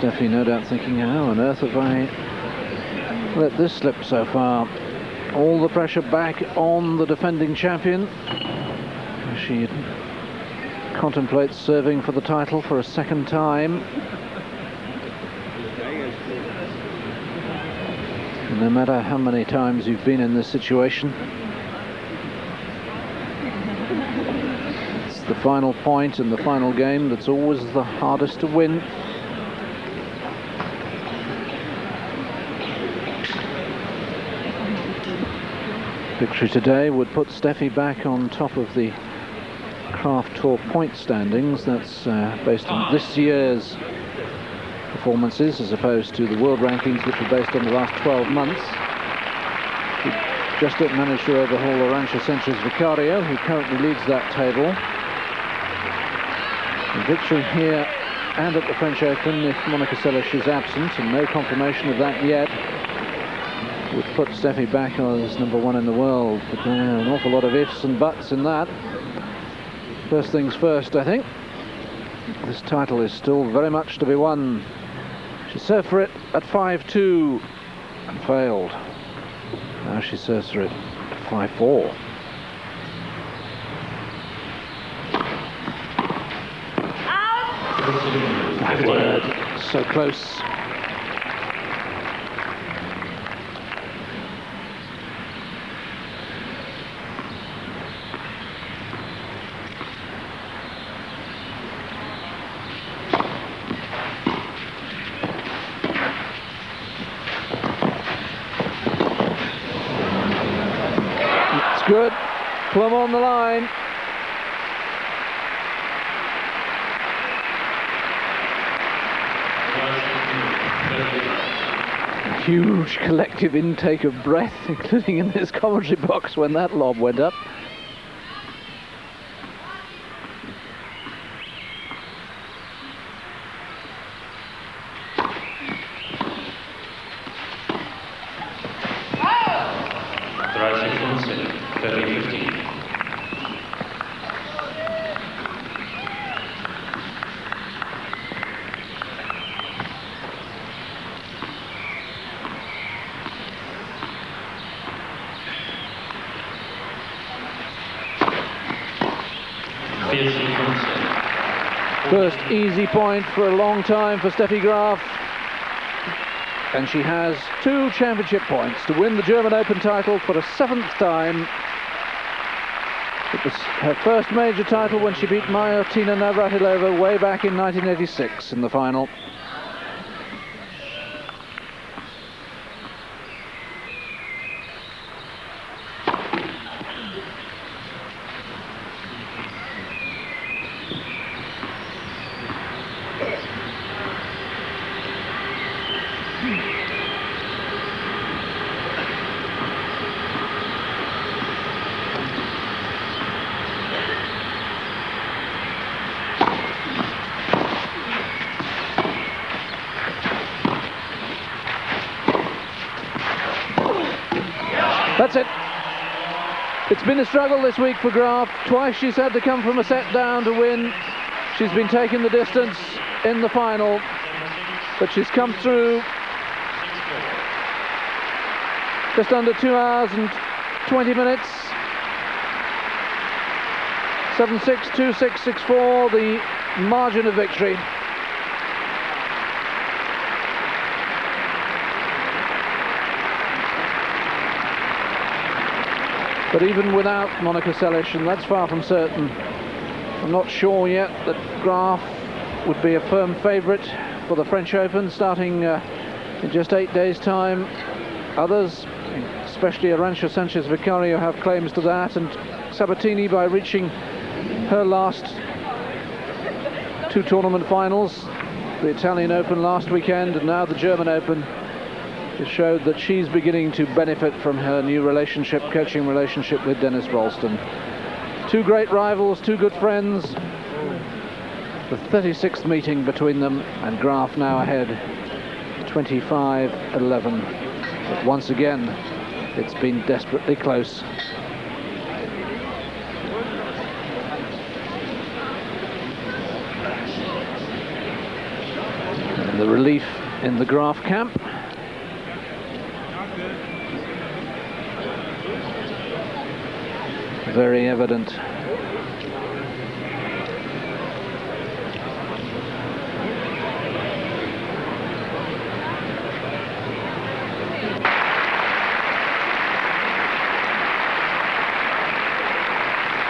Steffi no doubt thinking, how on earth have I let this slip so far? All the pressure back on the defending champion. She contemplates serving for the title for a second time. No matter how many times you've been in this situation, it's the final point in the final game that's always the hardest to win. Victory today would put Steffi back on top of the Graf Tour point standings. That's based on this year's performances as opposed to the world rankings, which are based on the last 12 months. She just didn't manage to overhaul Arantxa Sanchez Vicario, who currently leads that table. A victory here and at the French Open, if Monica Seles is absent, and no confirmation of that yet, would put Steffi back as #1 in the world. But an awful lot of ifs and buts in that. First things first, I think. This title is still very much to be won. She served for it at 5-2 and failed. Now she serves for it at 5-4. So close. Good. Plum on the line. A huge collective intake of breath, including in this commentary box when that lob went up. First easy point for a long time for Steffi Graf, and she has 2 championship points to win the German Open title for a 7th time. It was her first major title when she beat Martina Navratilova way back in 1986 in the final. That's it. It's been a struggle this week for Graf. Twice she's had to come from a set down to win. She's been taking the distance in the final, but she's come through just under 2 hours and 20 minutes. 7-6, 2-6, 6-4, the margin of victory. But even without Monica Seles, and that's far from certain, I'm not sure yet that Graf would be a firm favourite for the French Open starting in just 8 days' time. Others, especially Arantxa Sanchez Vicario, have claims to that, and Sabatini, by reaching her last 2 tournament finals, the Italian Open last weekend and now the German Open, it showed that she's beginning to benefit from her new relationship, coaching relationship with Dennis Ralston. 2 great rivals, 2 good friends. The 36th meeting between them, and Graf now ahead 25-11. But once again, it's been desperately close. The relief in the Graf camp. Very evident.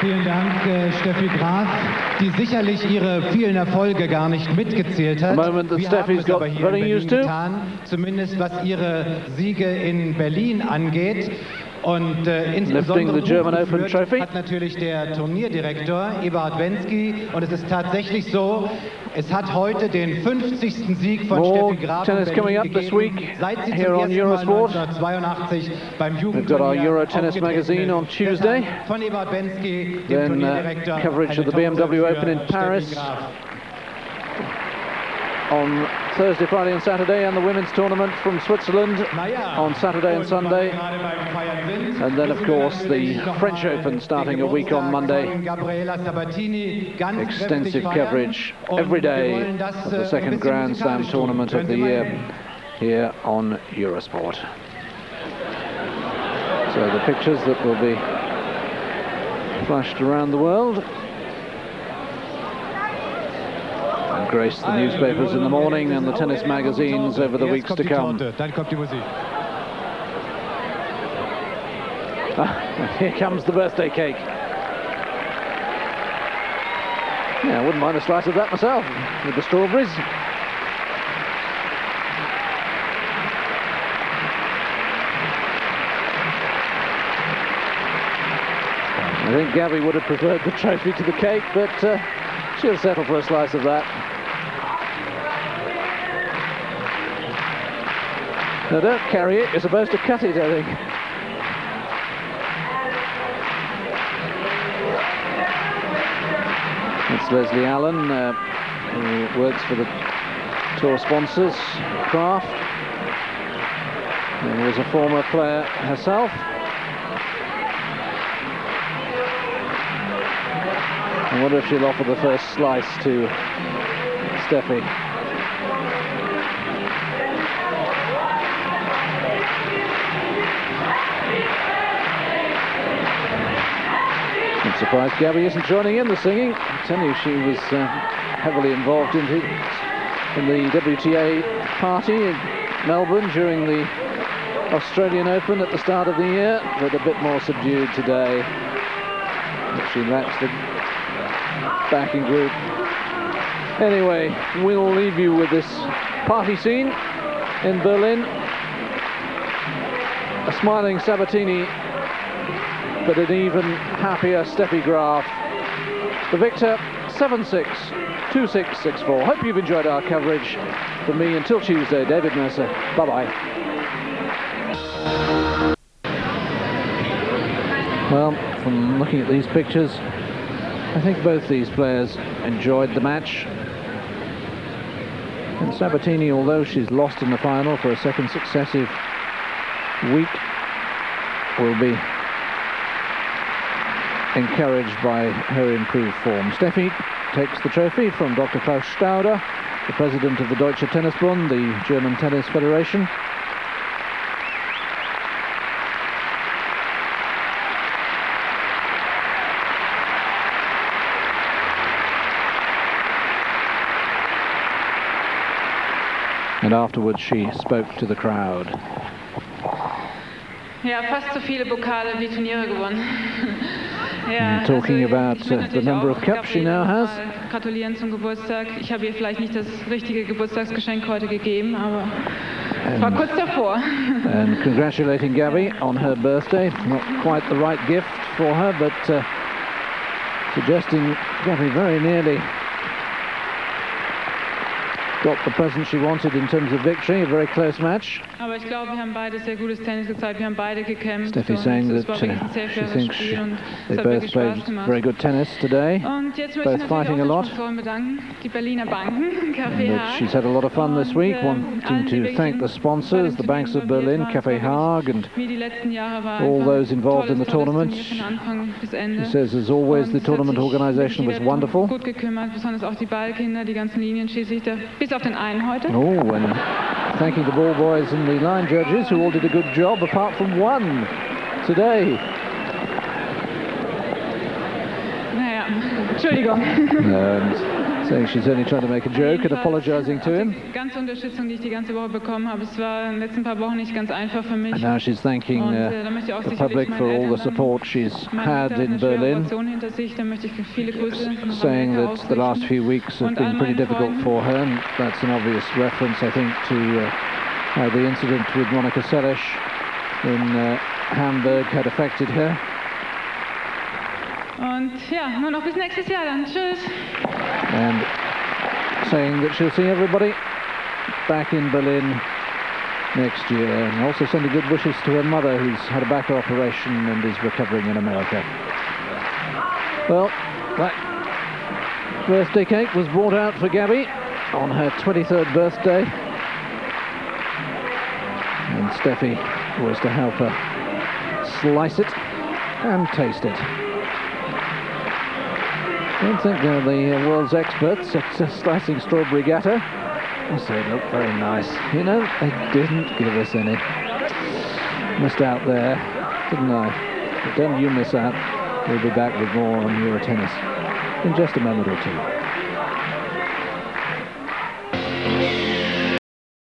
Vielen Dank, Steffi Graf, die sicherlich ihre vielen Erfolge gar nicht mitgezählt hat. Wir haben es aber hier in Berlin getan, zumindest was ihre Siege in Berlin angeht. Und insbesondere hat natürlich der Turnierdirektor Eberhard Wensky. Und es ist tatsächlich so, es hat heute den 50. Sieg von Steffi Graf in Berlin gegeben, seit sie zum ersten Mal 1982 beim Jugendturnier aufgetreten ist. Von Eberhard Wensky, dem Turnierdirektor, coverage of the BMW Open in Paris on Thursday, Friday and Saturday, and the women's tournament from Switzerland on Saturday and Sunday. And then, of course, the French Open starting a week on Monday. Gabriela, Sabatini, extensive coverage every day of the second Grand Slam tournament of the year here on Eurosport. So the pictures that will be flashed around the world and grace the newspapers in the morning and the tennis magazines over the weeks to come. Here comes the birthday cake. Yeah, I wouldn't mind a slice of that myself, with the strawberries. I think Gabby would have preferred the trophy to the cake, but she'll settle for a slice of that. No, don't carry it, you're supposed to cut it, I think. It's Leslie Allen, who works for the tour sponsors, Graf, and was a former player herself. I wonder if she'll offer the first slice to Steffi. I'm surprised Gabby isn't joining in the singing. I tell you, she was heavily involved in the WTA party in Melbourne during the Australian Open at the start of the year, but a bit more subdued today. She lacks the backing group. Anyway, we'll leave you with this party scene in Berlin. A smiling Sabatini, but an even happier Steffi Graf. The victor, 7-6, 2-6, 6-4. Hope you've enjoyed our coverage. From me until Tuesday, David Mercer. Bye-bye. Well, from looking at these pictures, I think both these players enjoyed the match. And Sabatini, although she's lost in the final for a second successive week, will be encouraged by her improved form. Steffi takes the trophy from Dr. Klaus Stauder, the president of the Deutsche Tennisbund, the German Tennis Federation. And afterwards she spoke to the crowd. Ja, fast so viele Pokale wie Turniere gewonnen. Ja, talking about the number of cups she now has. Gratulieren zum Geburtstag. Ich habe ihr vielleicht nicht das richtige Geburtstagsgeschenk heute gegeben, aber es war kurz davor. And congratulating Gabby on her birthday. Not quite the right gift for her, but suggesting Gabby very nearly got the present she wanted in terms of victory, a very close match. Aber ich glaube, wir haben beide sehr gutes Tennis gezeigt, wir haben beide gekämpft. Steffi saying that she thinks they both played very good tennis today, both fighting a lot. But she's had a lot of fun this week, wanting to thank the sponsors, the Banks of Berlin, Café Haag, and all those involved in the tournament. She says, as always, the tournament organisation was wonderful. Gut gekümmert, besonders auch die Ballkinder, die ganzen Linienschiedsrichter. Bis auf den einen heute. Oh, and thanking the ball boys and the line judges who all did a good job, apart from one today. Naja, Entschuldigung. And saying she's only trying to make a joke and apologizing to him. Die ganze Unterstützung, die ich die ganze Woche bekommen habe, es war in den letzten paar Wochen nicht ganz einfach für mich. And now she's thanking the public for all the support she's had in Berlin, saying that the last few weeks have been pretty difficult for her, and that's an obvious reference, I think, to how the incident with Monika Seles in Hamburg had affected her. Und ja, nur noch bis nächstes Jahr dann. Tschüss. And saying that she'll see everybody back in Berlin next year, and also sending good wishes to her mother, who's had a back operation and is recovering in America. Well, that birthday cake was brought out for Gabby on her 23rd birthday, and Steffi was to help her slice it and taste it. I don't think they're the world's experts at slicing strawberry gateau. I say it looked very nice. You know, they didn't give us any. Missed out there, didn't I? But don't you miss out. We'll be back with more on Euro tennis in just a moment or two.